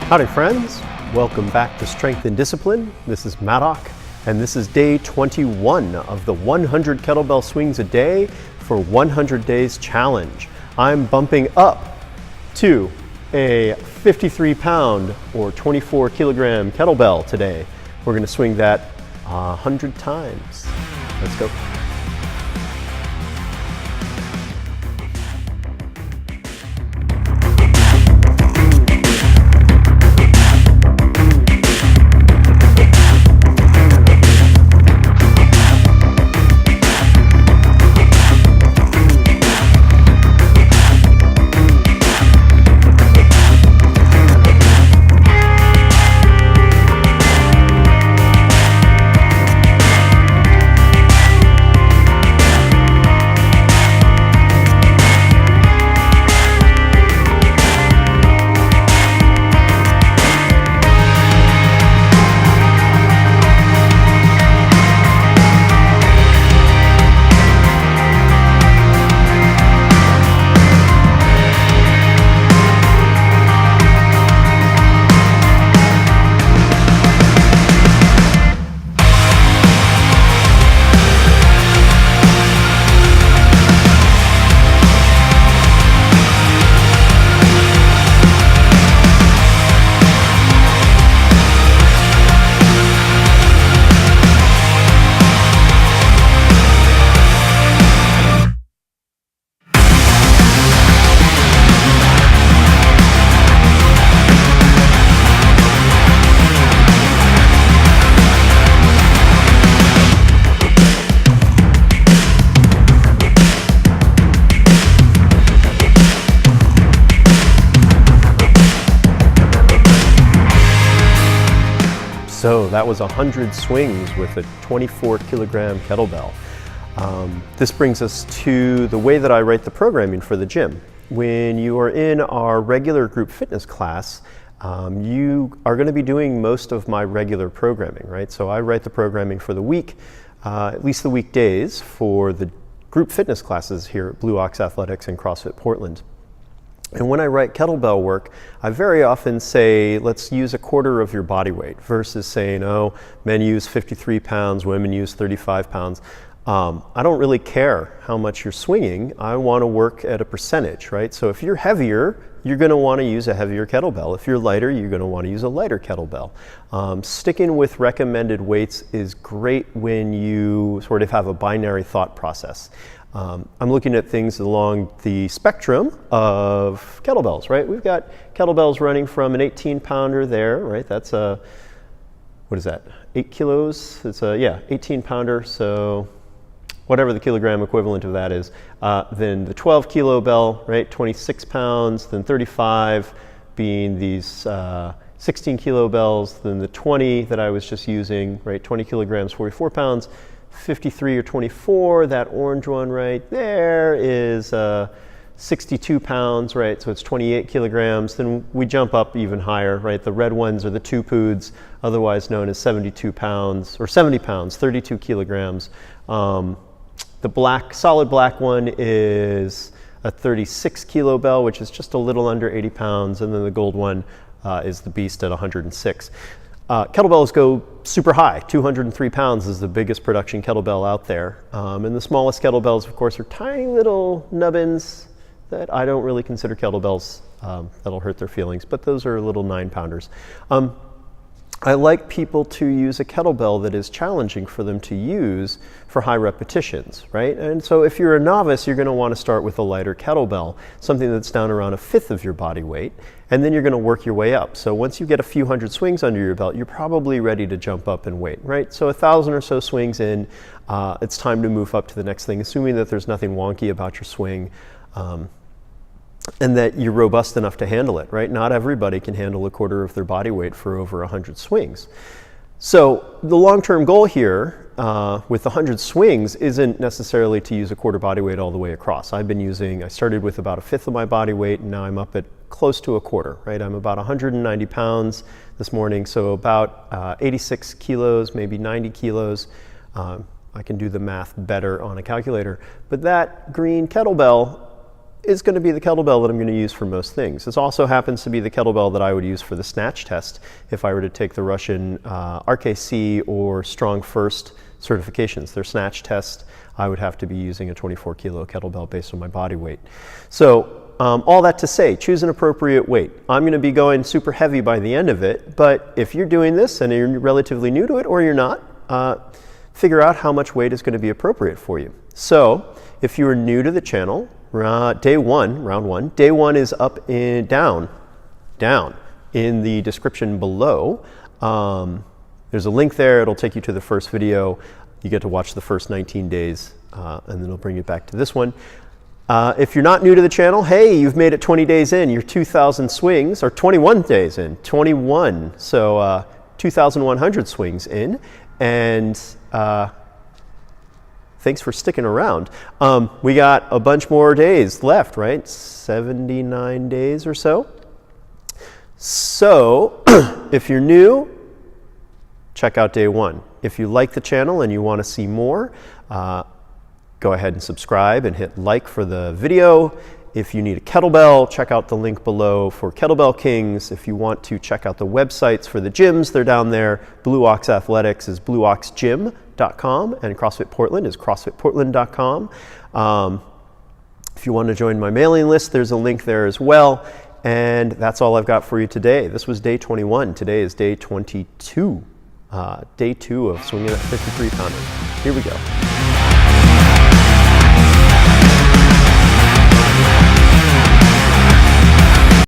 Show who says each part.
Speaker 1: Howdy friends, welcome back to Strength and Discipline. This is Maddock, and this is day 21 of the 100 kettlebell swings a day for 100 days challenge. I'm bumping up to a 53-pound or 24-kilogram kettlebell today. We're going to swing that 100 times. Let's go. So that was 100 swings with a 24-kilogram kettlebell. This brings us to the way that I write the programming for the gym. When you are in our regular group fitness class, you are going to be doing most of my regular programming, right? So I write the programming for the week, at least the weekdays, for the group fitness classes here at Blue Ox Athletics and CrossFit Portland. And when I write kettlebell work, I very often say, let's use a quarter of your body weight versus saying, oh, men use 53 pounds, women use 35 pounds. I don't really care how much you're swinging. I want to work at a percentage, right? So if you're heavier, you're going to want to use a heavier kettlebell. If you're lighter, you're going to want to use a lighter kettlebell. Sticking with recommended weights is great when you sort of have a binary thought process. I'm looking at things along the spectrum of kettlebells, right? We've got kettlebells running from an 18-pounder there, right? That's a, what is that, 8 kilos? It's a, yeah, 18-pounder, so whatever the kilogram equivalent of that is. Then the 12-kilo bell, right, 26 pounds, then 35 being these 16-kilo bells, then the 20 that I was just using, right, 20 kilograms, 44 pounds. 53 or 24, that orange one right there is 62 pounds, right? So it's 28 kilograms. Then we jump up even higher, right? The red ones are the two poods, otherwise known as 72 pounds, or 70 pounds, 32 kilograms. The black, solid black one is a 36 kilo bell, which is just a little under 80 pounds. And then the gold one is the beast at 106. Kettlebells go super high. 203 pounds is the biggest production kettlebell out there. And the smallest kettlebells, of course, are tiny little nubbins that I don't really consider kettlebells. That'll hurt their feelings, but those are little 9-pounders. I like people to use a kettlebell that is challenging for them to use for high repetitions, right? And so if you're a novice, you're going to want to start with a lighter kettlebell, something that's down around 1/5 of your body weight, and then you're going to work your way up. So once you get a few hundred swings under your belt, you're probably ready to jump up in weight, right? So 1,000 or so swings in, it's time to move up to the next thing, assuming that there's nothing wonky about your swing. And that you're robust enough to handle it, right? Not everybody can handle a quarter of their body weight for over 100 swings. So the long-term goal here with 100 swings isn't necessarily to use a quarter body weight all the way across. I started with about 1/5 of my body weight, and now I'm up at close to a quarter, right? I'm about 190 pounds this morning, so about 86 kilos, maybe 90 kilos. I can do the math better on a calculator. But that green kettlebell is going to be the kettlebell that I'm going to use for most things. This also happens to be the kettlebell that I would use for the snatch test if I were to take the Russian RKC or Strong First certifications. Their snatch test, I would have to be using a 24 kilo kettlebell based on my body weight. So all that to say, choose an appropriate weight. I'm going to be going super heavy by the end of it, but if you're doing this and you're relatively new to it or you're not, figure out how much weight is going to be appropriate for you. So if you are new to the channel, day one, round one, day one is up and down in the description below. There's a link there. It'll take you to the first video. You get to watch the first 19 days, and then it'll bring you back to this one. If you're not new to the channel, hey, you've made it 20 days in. You're 2,000 swings, or 21 days in, 21. So 2,100 swings in, and thanks for sticking around. We got a bunch more days left, right? 79 days or so. So if you're new, check out day one. If you like the channel and you want to see more, go ahead and subscribe and hit like for the video. If you need a kettlebell, check out the link below for Kettlebell Kings. If you want to check out the websites for the gyms, they're down there. Blue Ox Athletics is blueoxgym.com, and CrossFit Portland is crossfitportland.com. If you want to join my mailing list, there's a link there as well. And that's all I've got for you today. This was day 21. Today is day 22. Day 2 of swinging at 53 pounders. Here we go.